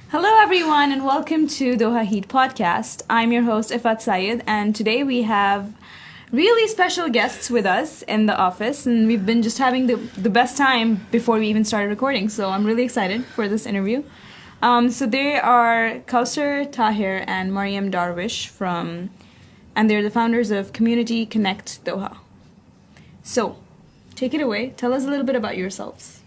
Hello, everyone, and welcome to Doha Heat Podcast. I'm your host, Ifat Syed, and today we have really special guests with us in the office, and we've been just having the best time before we even started recording, so I'm really excited for this interview. So they are Kausar, Tahir, and Mariam Darwish and they're the founders of Community Connect Doha. So, take it away. Tell us a little bit about yourselves.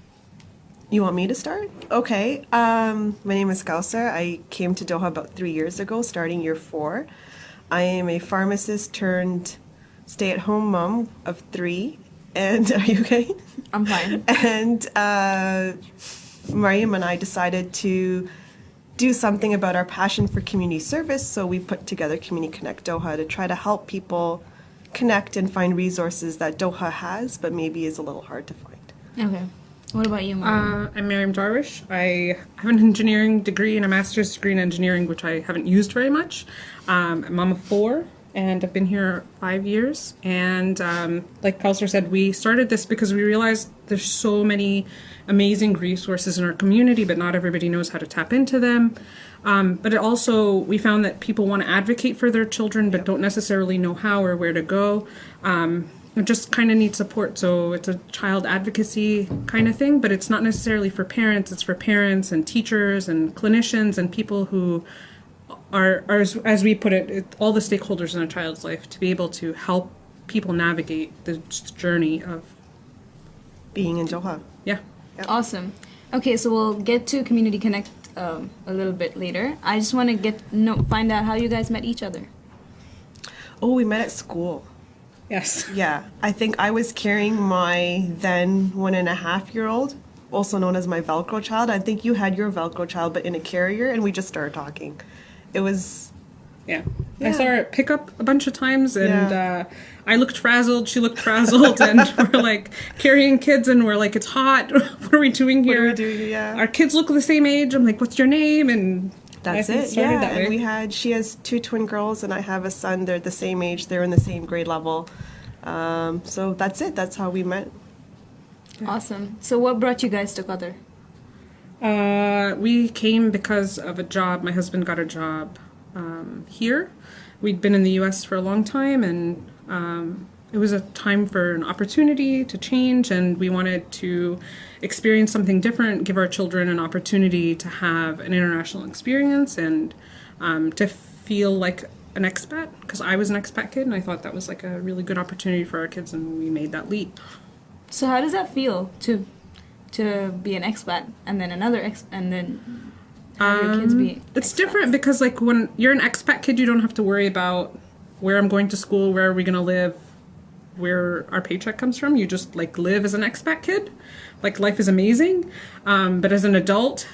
You want me to start? Okay. My name is Kausar. I came to Doha about 3 years ago, starting year 4. I am a pharmacist turned stay-at-home mom of 3. And are you okay? I'm fine. And Mariam and I decided to do something about our passion for community service. So we put together Community Connect Doha to try to help people connect and find resources that Doha has, but maybe is a little hard to find. Okay. What about you, Mariam? I'm Mariam Darwish. I have an engineering degree and a master's degree in engineering, which I haven't used very much. I'm a mom of 4, and I've been here 5 years. And like Kausar said, we started this because we realized there's so many amazing resources in our community, but not everybody knows how to tap into them. But it also, we found that people want to advocate for their children, but don't necessarily know how or where to go. Just kind of need support. So it's a child advocacy kind of thing, but it's not necessarily for parents. It's for parents and teachers and clinicians and people who are as we put it, all the stakeholders in a child's life to be able to help people navigate the journey of Being in Doha. Yeah. Yep. Awesome. Okay, so we'll get to Community Connect a little bit later. I just want to find out how you guys met each other. Oh, we met at school. Yes. Yeah, I think I was carrying my then 1.5-year-old, also known as my Velcro child. I think you had your Velcro child, but in a carrier, and we just started talking. It was... Yeah. I saw her pick up a bunch of times, and I looked frazzled, she looked frazzled, and we're like carrying kids, and we're like, it's hot, what are we doing here? What are we doing, yeah. Our kids look the same age, I'm like, what's your name? And that's it yeah. That way. And she has 2 twin girls, and I have a son. They're the same age. They're in the same grade level. So that's it. That's how we met. Awesome. So what brought you guys to Qatar? We came because of a job. My husband got a job here. We'd been in the U.S. for a long time, and it was a time for an opportunity to change, and we wanted to experience something different, give our children an opportunity to have an international experience and to feel like an expat, because I was an expat kid, and I thought that was like a really good opportunity for our kids, and we made that leap. So how does that feel to be an expat and then and then have your kids be It's expats? different because like when you're an expat kid, you don't have to worry about where I'm going to school, where are we going to live, where our paycheck comes from. You just like live as an expat kid. Like life is amazing. But as an adult,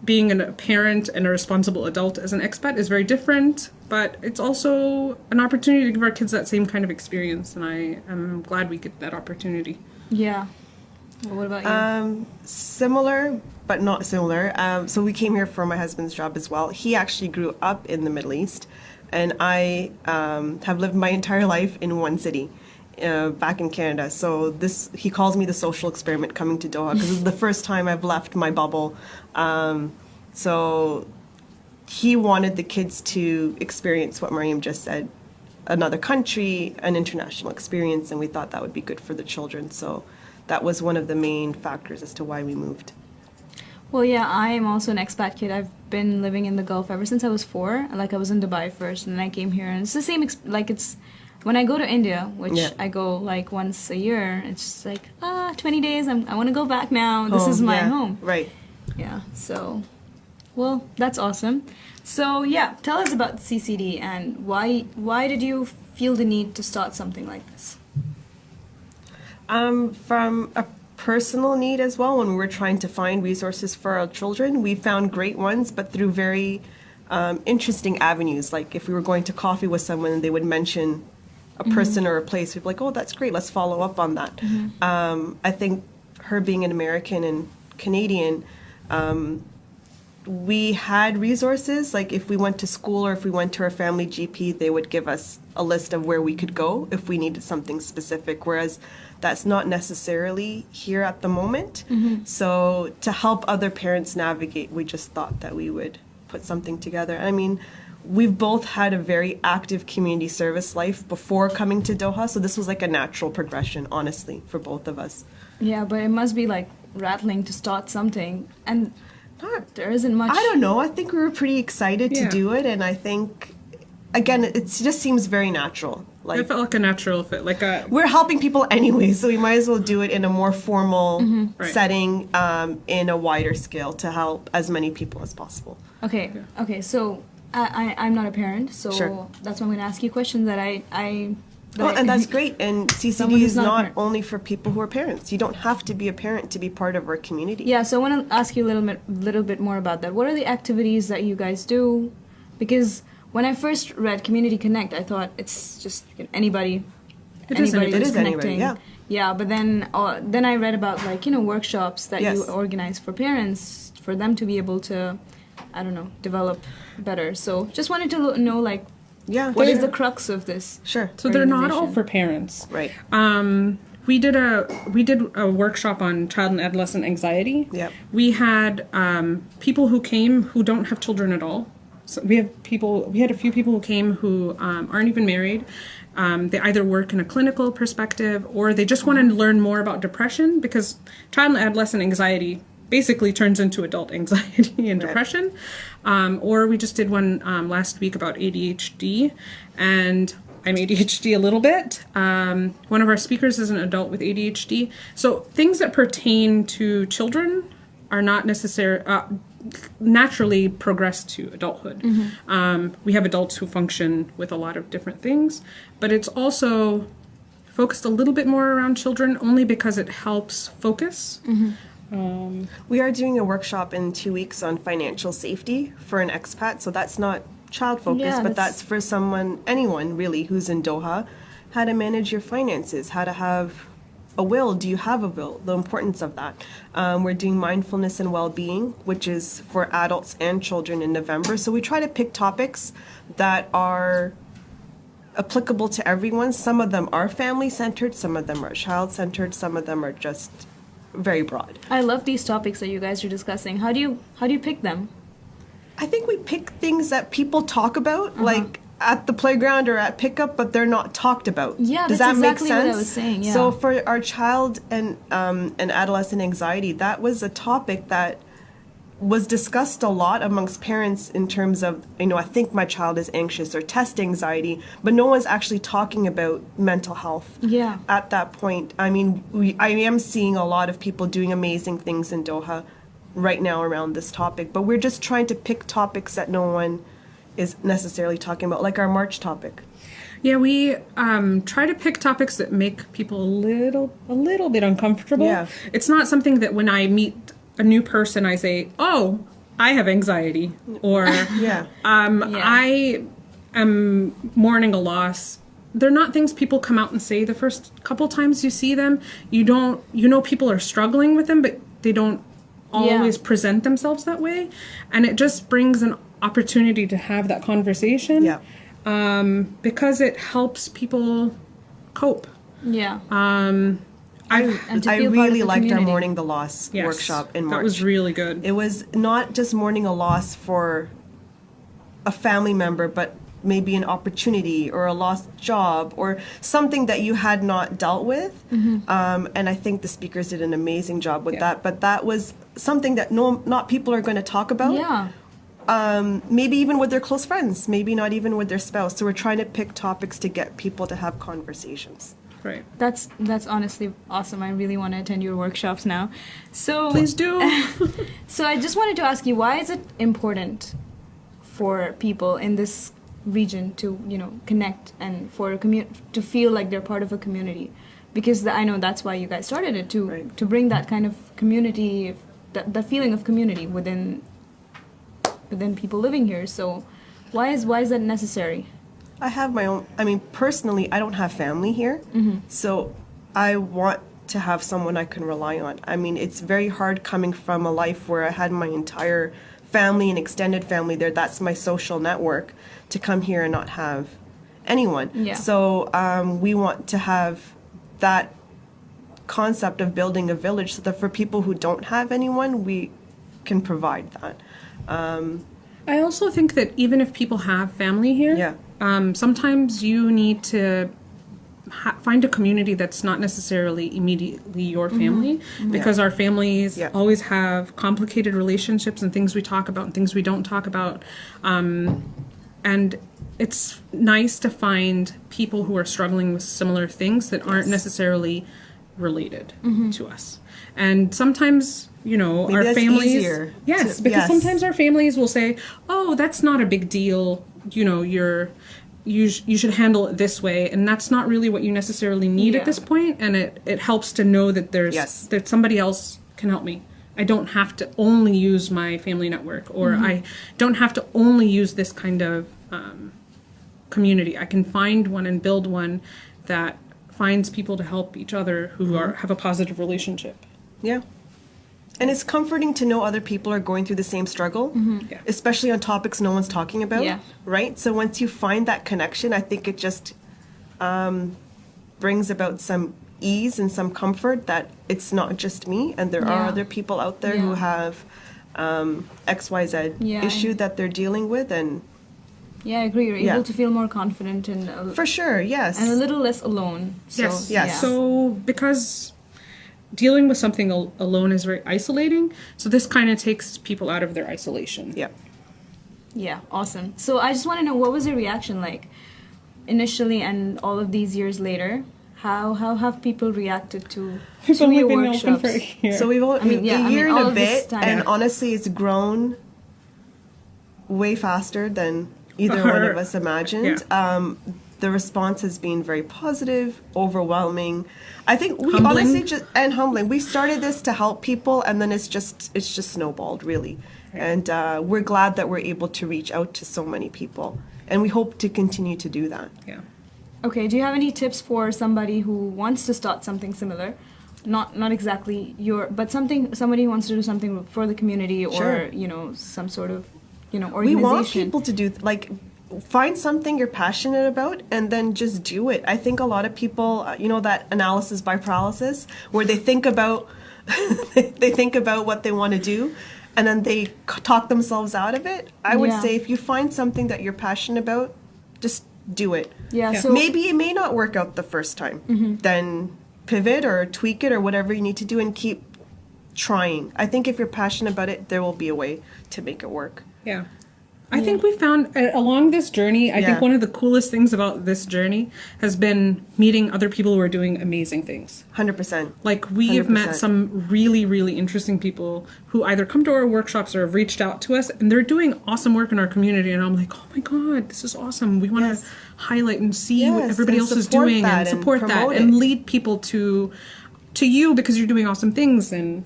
being a parent and a responsible adult as an expat is very different, but it's also an opportunity to give our kids that same kind of experience, and I am glad we get that opportunity. Yeah. Well, what about you? Similar, but not similar. So we came here for my husband's job as well. He actually grew up in the Middle East, and I have lived my entire life in one city. Back in Canada. So he calls me the social experiment coming to Doha because it's the first time I've left my bubble. So he wanted the kids to experience what Mariam just said, another country, an international experience, and we thought that would be good for the children. So that was one of the main factors as to why we moved. Well, yeah, I am also an expat kid. I've been living in the Gulf ever since I was 4. Like, I was in Dubai first, and then I came here, and it's the same, when I go to India, which I go like once a year, it's just like, 20 days, I want to go back now. This is my home. Right. Yeah, so, well, that's awesome. So, yeah, tell us about CCD and why did you feel the need to start something like this? From a personal need as well, when we were trying to find resources for our children, we found great ones, but through very interesting avenues. Like if we were going to coffee with someone and they would mention a person or a place, we'd be like, oh, that's great, let's follow up on that. I think her being an American and Canadian, we had resources, like if we went to school or if we went to our family GP, they would give us a list of where we could go if we needed something specific, whereas that's not necessarily here at the moment. So to help other parents navigate, we just thought that we would put something together. I mean, we've both had a very active community service life before coming to Doha, so this was like a natural progression, honestly, for both of us. Yeah, but it must be like rattling to start something, and there isn't much. I don't know. I think we were pretty excited to do it, and I think, again, it just seems very natural. Like, it felt like a natural fit, like a. We're helping people anyway, so we might as well do it in a more formal setting, in a wider scale to help as many people as possible. Okay. So I'm not a parent, so that's why I'm going to ask you questions that And that's great. And Someone CCD who's is not a not parent. only for people who are parents. You don't have to be a parent to be part of our community. Yeah, so I want to ask you a little bit more about that. What are the activities that you guys do? Because when I first read Community Connect, I thought it's just anybody. It is who's anybody, connecting. yeah. Yeah, but then I read about workshops that you organize for parents for them to be able to, I don't know, develop better. So just wanted to know what is the crux of this? Sure. So they're not all organization? for parents. Right. We did a workshop on child and adolescent anxiety. Yep. We had people who came who don't have children at all. So we had a few people who came who aren't even married. They either work in a clinical perspective or they just want to learn more about depression, because child and adolescent anxiety basically turns into adult anxiety and depression. Or we just did one last week about ADHD, and I'm ADHD a little bit. One of our speakers is an adult with ADHD. So things that pertain to children are not necessarily naturally progress to adulthood. We have adults who function with a lot of different things, but it's also focused a little bit more around children only because it helps focus. We are doing a workshop in 2 weeks on financial safety for an expat, so that's not child focused, but that's for anyone really who's in Doha, how to manage your finances, how to have a will. Do you have a will? The importance of that. We're doing mindfulness and well-being, which is for adults and children in November. So we try to pick topics that are applicable to everyone. Some of them are family-centered, some of them are child-centered, some of them are just very broad. I love these topics that you guys are discussing. How do you pick them? I think we pick things that people talk about, like at the playground or at pickup, but they're not talked about. Yeah, Does that's that make exactly sense? what I was saying. Yeah. So for our child and adolescent anxiety, that was a topic that was discussed a lot amongst parents in terms of, I think my child is anxious or test anxiety, but no one's actually talking about mental health. Yeah. At that point, I am seeing a lot of people doing amazing things in Doha right now around this topic, but we're just trying to pick topics that no one is necessarily talking about, like our March topic. Yeah, we try to pick topics that make people a little bit uncomfortable. Yeah. It's not something that when I meet a new person I say, "Oh, I have anxiety," or I am mourning a loss. They're not things people come out and say the first couple times you see them. People are struggling with them, but they don't always present themselves that way, and it just brings an opportunity to have that conversation. Yeah. Because it helps people cope. Yeah. I feel part of really the liked our community. mourning the loss workshop in March. That was really good. It was not just mourning a loss for a family member, but maybe an opportunity or a lost job or something that you had not dealt with. And I think the speakers did an amazing job with that. But that was something that not people are going to talk about. Yeah. Maybe even with their close friends, maybe not even with their spouse. So we're trying to pick topics to get people to have conversations. Right. That's honestly awesome. I really want to attend your workshops now. So Please do. So I just wanted to ask you, why is it important for people in this region to connect and for to feel like they're part of a community? Because I know that's why you guys started it, to bring that kind of community, that feeling of community within people living here. So why is that necessary? I have my own, personally, I don't have family here, so I want to have someone I can rely on. It's very hard coming from a life where I had my entire family and extended family there. That's my social network, to come here and not have anyone. Yeah. So we want to have that concept of building a village, so that for people who don't have anyone, we can provide that. I also think that even if people have family here, sometimes you need to find a community that's not necessarily immediately your family, because our families always have complicated relationships and things we talk about and things we don't talk about. And it's nice to find people who are struggling with similar things that aren't necessarily related to us. And sometimes, you know, Maybe our that's families... easier Yes, to- because yes. sometimes our families will say, oh, that's not a big deal, you know, you should handle it this way, and that's not really what you necessarily need at this point, and it helps to know that that somebody else can help me. I don't have to only use my family network, or I don't have to only use this kind of community. I can find one and build one that finds people to help each other who have a positive relationship. Yeah. And it's comforting to know other people are going through the same struggle, especially on topics no one's talking about, right? So once you find that connection, I think it just brings about some ease and some comfort that it's not just me, and there are other people out there who have XYZ issue that they're dealing with. And I agree. You're able to feel more confident and for sure, yes, and a little less alone. So, Yes. yeah. So because dealing with something alone is very isolating, so this kind of takes people out of their isolation. Yeah, awesome. So I just want to know, what was your reaction like initially and all of these years later? How have people reacted to We've only your been workshops? open for a year. So we've only, a year all and a of this bit, time. and honestly, it's grown way faster than either one of us imagined. The response has been very positive, overwhelming. I think we Humbling. honestly and humbling. We started this to help people, and then it's just snowballed, really. And we're glad that we're able to reach out to so many people, and we hope to continue to do that. Yeah. Okay, do you have any tips for somebody who wants to start something similar? Not exactly but somebody who wants to do something for the community, or you know, some sort of, you know, We organization. want people to do find something you're passionate about and then just do it. I think a lot of people, you know, that analysis by paralysis, where they think about what they want to do, and then they talk themselves out of it. I would say if you find something that you're passionate about, just do it. So Maybe it may not work out the first time. Then pivot or tweak it or whatever you need to do, and keep trying. I think if you're passionate about it, there will be a way to make it work. Yeah. I think we found along this journey, I think one of the coolest things about this journey has been meeting other people who are doing amazing things. 100%. Like, we have met some really, really interesting people who either come to our workshops or have reached out to us, and they're doing awesome work in our community. And I'm like, oh my God, this is awesome. We want to highlight and see what everybody else is doing, and support that, and lead people to you, because you're doing awesome things. And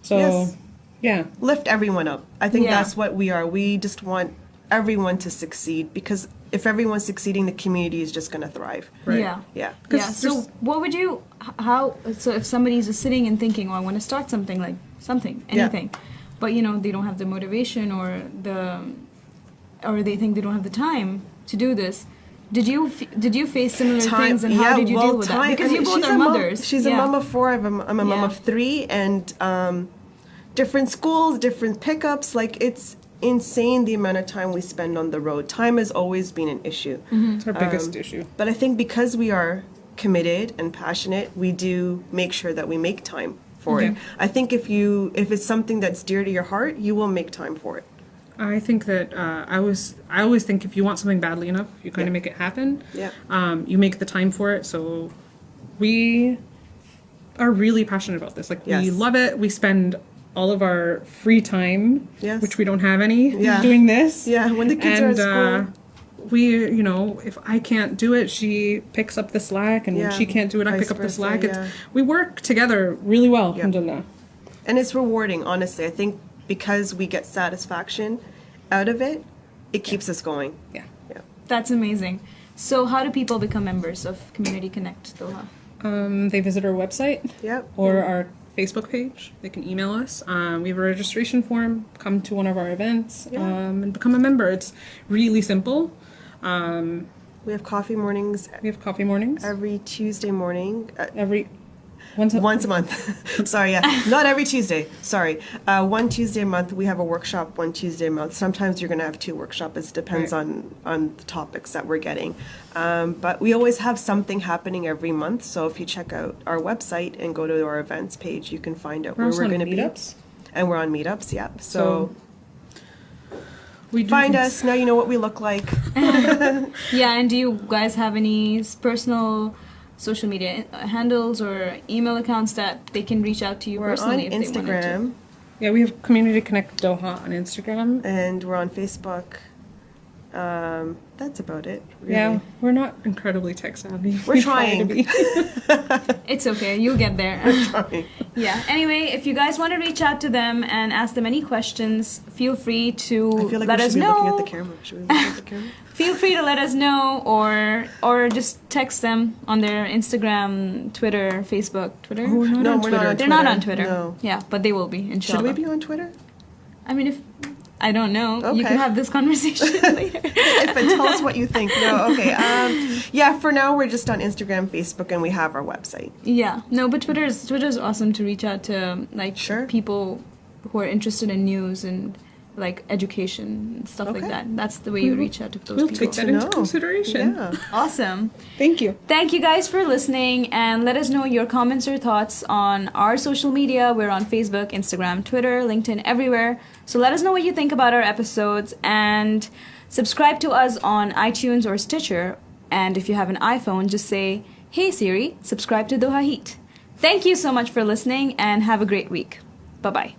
so, lift everyone up. I think that's what we are. We just want everyone to succeed, because if everyone's succeeding, the community is just going to thrive. Yeah. So what would you, so if somebody's just sitting and thinking, oh, I want to start something, anything, but you know, they don't have the motivation or they think they don't have the time to do this. Did you face similar things, and how did you deal with that? Because you both are mothers. She's a mom of 4. I'm a mom of 3, and different schools, different pickups. Like, it's insane the amount of time we spend on the road. Time has always been an issue. It's our biggest issue. But I think because we are committed and passionate, we do make sure that we make time for it. I think if it's something that's dear to your heart, you will make time for it. I think that I always think if you want something badly enough, you kind of make it happen. You make the time for it. So we are really passionate about this. Like, we love it. We spend all of our free time, which we don't have any, doing this. When the kids are at school. We, you know, if I can't do it, she picks up the slack, and when she can't do it, I pick up the slack. We work together really well, alhamdulillah. And it's rewarding, honestly. I think because we get satisfaction out of it, it keeps us going. That's amazing. So how do people become members of Community Connect Doha? They visit our website, Yep. or our Facebook page. They can email us. We have a registration form. Come to one of our events and become a member. It's really simple. We have coffee mornings Every Tuesday morning. once Once a month. Sorry, yeah. Not every Tuesday. Sorry. One Tuesday a month. We have a workshop one Tuesday a month. Sometimes you're going to have two workshops. It depends on the topics that we're getting. But we always have something happening every month. So if you check out our website and go to our events page, you can find out where we're going to be. And we're on meetups, yeah. So we find us. Now you know what we look like. Yeah, and do you guys have any personal social media handles or email accounts that they can reach out to you personally on if they wanted to? Instagram. Yeah, we have Community Connect Doha on Instagram. And we're on Facebook. That's about it, really. Yeah, we're not incredibly tech savvy. We're trying. To be. It's okay, you'll get there. Yeah. Anyway, if you guys want to reach out to them and ask them any questions, feel free to I feel like let we us should be know. looking at the camera. Should we look at the camera? Feel free to let us know, or just text them on their Instagram, Twitter, Facebook. Twitter? Oh, we're not No, on we're Twitter. not on They're not on Twitter. Twitter. No. Yeah, but they will be, inshallah. Should we be on Twitter? I mean, if I don't know, you Okay. can have this conversation later. But tell us what you think. No, okay. Yeah, for now we're just on Instagram, Facebook, and we have our website. Yeah, no, but Twitter's awesome to reach out to, like, Sure. people who are interested in news and like education and stuff like Okay. that. That's the way you reach out to those We'll people. take that To into know. consideration. Yeah. Awesome. Thank you. Thank you guys for listening, and let us know your comments or thoughts on our social media. We're on Facebook, Instagram, Twitter, LinkedIn, everywhere. So let us know what you think about our episodes, and subscribe to us on iTunes or Stitcher. And if you have an iPhone, just say, "Hey Siri, subscribe to Doha Heat." Thank you so much for listening, and have a great week. Bye-bye.